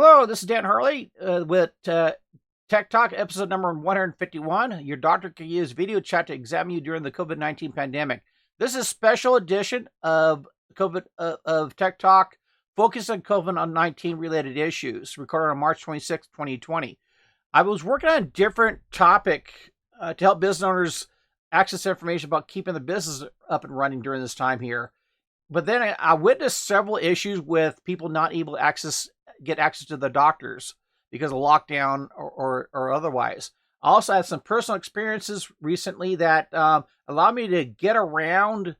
Hello, this is Dan Hurley with Tech Talk, episode number 151. Your doctor can use video chat to examine you during the COVID-19 pandemic. This is a special edition of of Tech Talk, focused on COVID-19 related issues, recorded on March 26, 2020. I was working on a different topic to help business owners access information about keeping the business up and running during this time here. But then I witnessed several issues with people not able to get access to the doctors because of lockdown or otherwise. I also had some personal experiences recently that allowed me to get around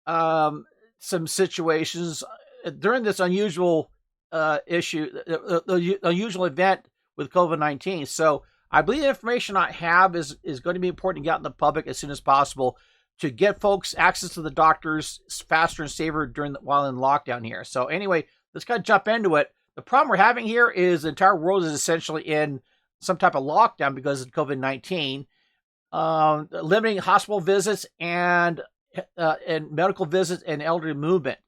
some situations during this unusual the unusual event with COVID-19. So I believe the information I have is going to be important to get out in the public as soon as possible to get folks access to the doctors faster and safer while in lockdown here. So anyway, let's kind of jump into it. The problem we're having here is the entire world is essentially in some type of lockdown because of COVID-19, limiting hospital visits and medical visits and elderly movement.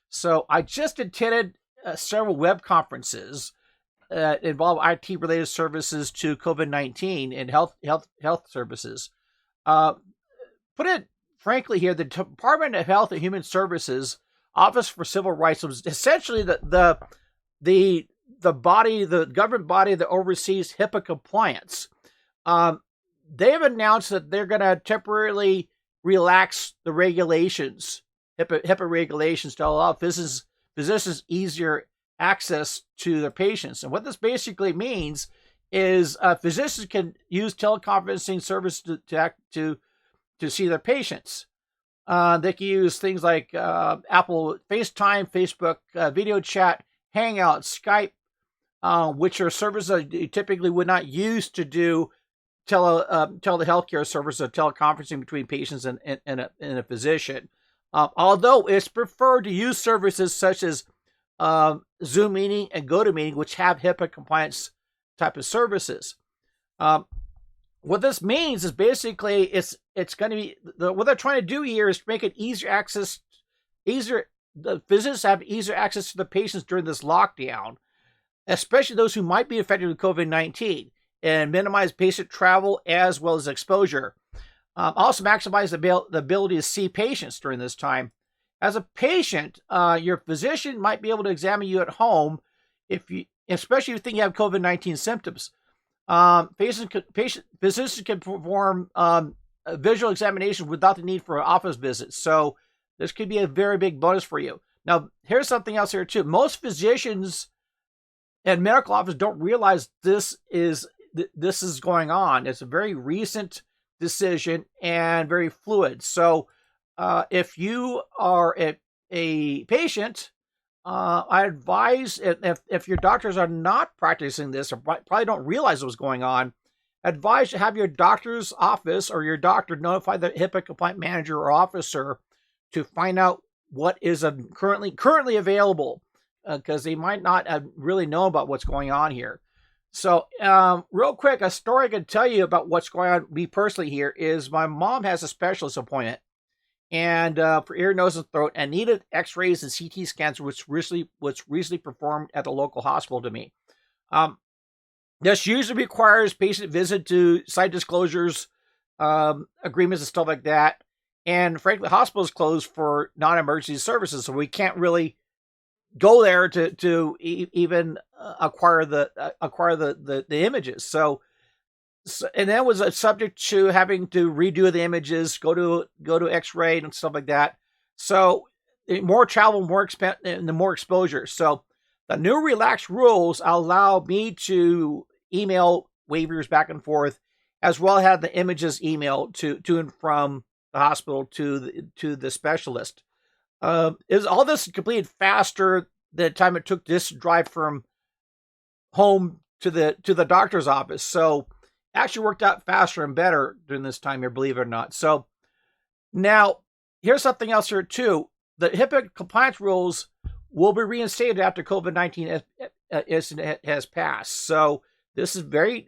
So I just attended several web conferences involve IT-related services to COVID-19 and health services. Put it frankly here, the Department of Health and Human Services Office for Civil Rights was essentially the government body that oversees HIPAA compliance. They have announced that they're going to temporarily relax the regulations, HIPAA regulations, to allow physicians easier access to their patients. And what this basically means is physicians can use teleconferencing service to see their patients. They can use things like Apple FaceTime, Facebook video chat, Hangout, Skype, which are services that you typically would not use to do telehealthcare service or teleconferencing between patients and a physician. Although it's preferred to use services such as Zoom Meeting and GoToMeeting, which have HIPAA compliance type of services. What this means is basically it's going to be what they're trying to do here is to make it the physicians have easier access to the patients during this lockdown, especially those who might be affected with COVID-19, and minimize patient travel as well as exposure. Also maximize the ability to see patients during this time. As a patient, your physician might be able to examine you at home especially if you think you have COVID-19 symptoms. Physicians can perform a visual examination without the need for an office visit. So this could be a very big bonus for you. Now, here's something else here too. Most physicians and medical offices don't realize this is going on. It's a very recent decision and very fluid. So if you are a patient, I advise, if your doctors are not practicing this or probably don't realize what's going on, advise to have your doctor's office or your doctor notify the HIPAA compliant manager or officer to find out what is currently available, because they might not really know about what's going on here. So real quick, a story I can tell you about what's going on me personally here is my mom has a specialist appointment and for ear, nose, and throat, and needed x-rays and CT scans, which was recently performed at the local hospital to me. This usually requires patient visit to site disclosures, agreements and stuff like that. And frankly, hospitals closed for non-emergency services, so we can't really go there to even acquire the images. So and that was a subject to having to redo the images, go to X-ray and stuff like that. So more travel, more expense, and the more exposure. So the new relaxed rules allow me to email waivers back and forth, as well as have the images emailed to and from the hospital to the specialist. Is all this completed faster than the time it took this drive from home to the doctor's office? So actually worked out faster and better during this time here, believe it or not. So now here's something else here too. The HIPAA compliance rules will be reinstated after COVID-19 has passed. So this is this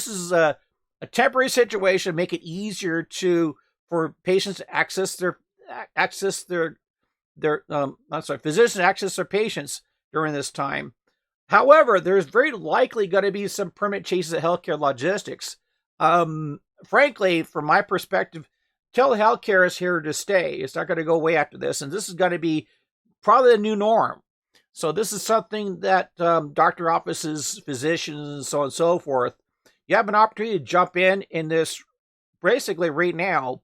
is a temporary situation, make it easier for patients to physicians to access their patients during this time. However, there's very likely going to be some permanent changes at healthcare logistics. Frankly, from my perspective, telehealthcare is here to stay. It's not going to go away after this, and this is going to be probably the new norm. So this is something that doctor offices, physicians, and so on and so forth, you have an opportunity to jump in this basically right now.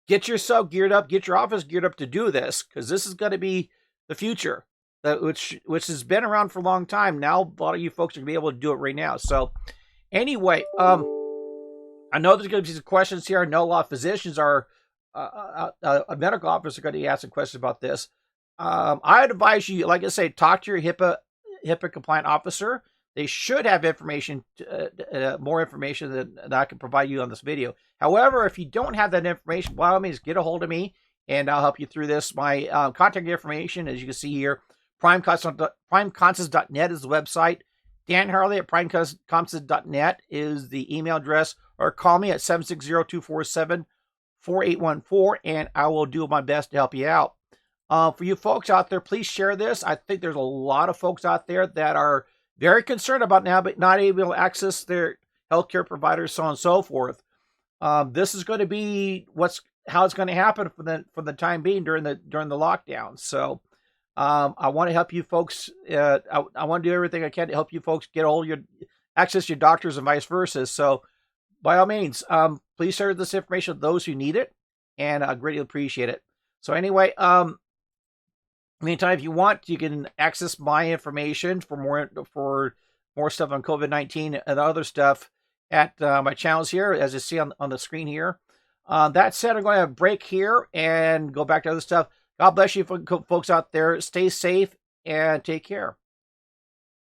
Get yourself geared up, get your office geared up to do this, because this is going to be the future, which has been around for a long time. Now, a lot of you folks are going to be able to do it right now. So anyway, I know there's going to be some questions here. I know a lot of physicians are, a medical officer are going to be asking questions about this. I advise you, like I say, talk to your HIPAA compliant officer. They should have information, more information than I can provide you on this video. However, if you don't have that information, by all means, get a hold of me, and I'll help you through this. My contact information, as you can see here, primeconscious.net is the website. Dan Harley at primeconscious.net is the email address, or call me at 760-247-4814, and I will do my best to help you out. For you folks out there, please share this. I think there's a lot of folks out there that are very concerned about now, but not able to access their healthcare providers, so on and so forth. This is going to be how it's going to happen for the time being during the lockdown. So I want to help you folks. I want to do everything I can to help you folks get all your access your doctors and vice versa. So by all means, please share this information with those who need it, and I greatly appreciate it. So anyway, meantime, if you want, you can access my information for more stuff on COVID-19 and other stuff at my channels here, as you see on the screen here. That said, I'm going to have a break here and go back to other stuff. God bless you folks out there. Stay safe and take care.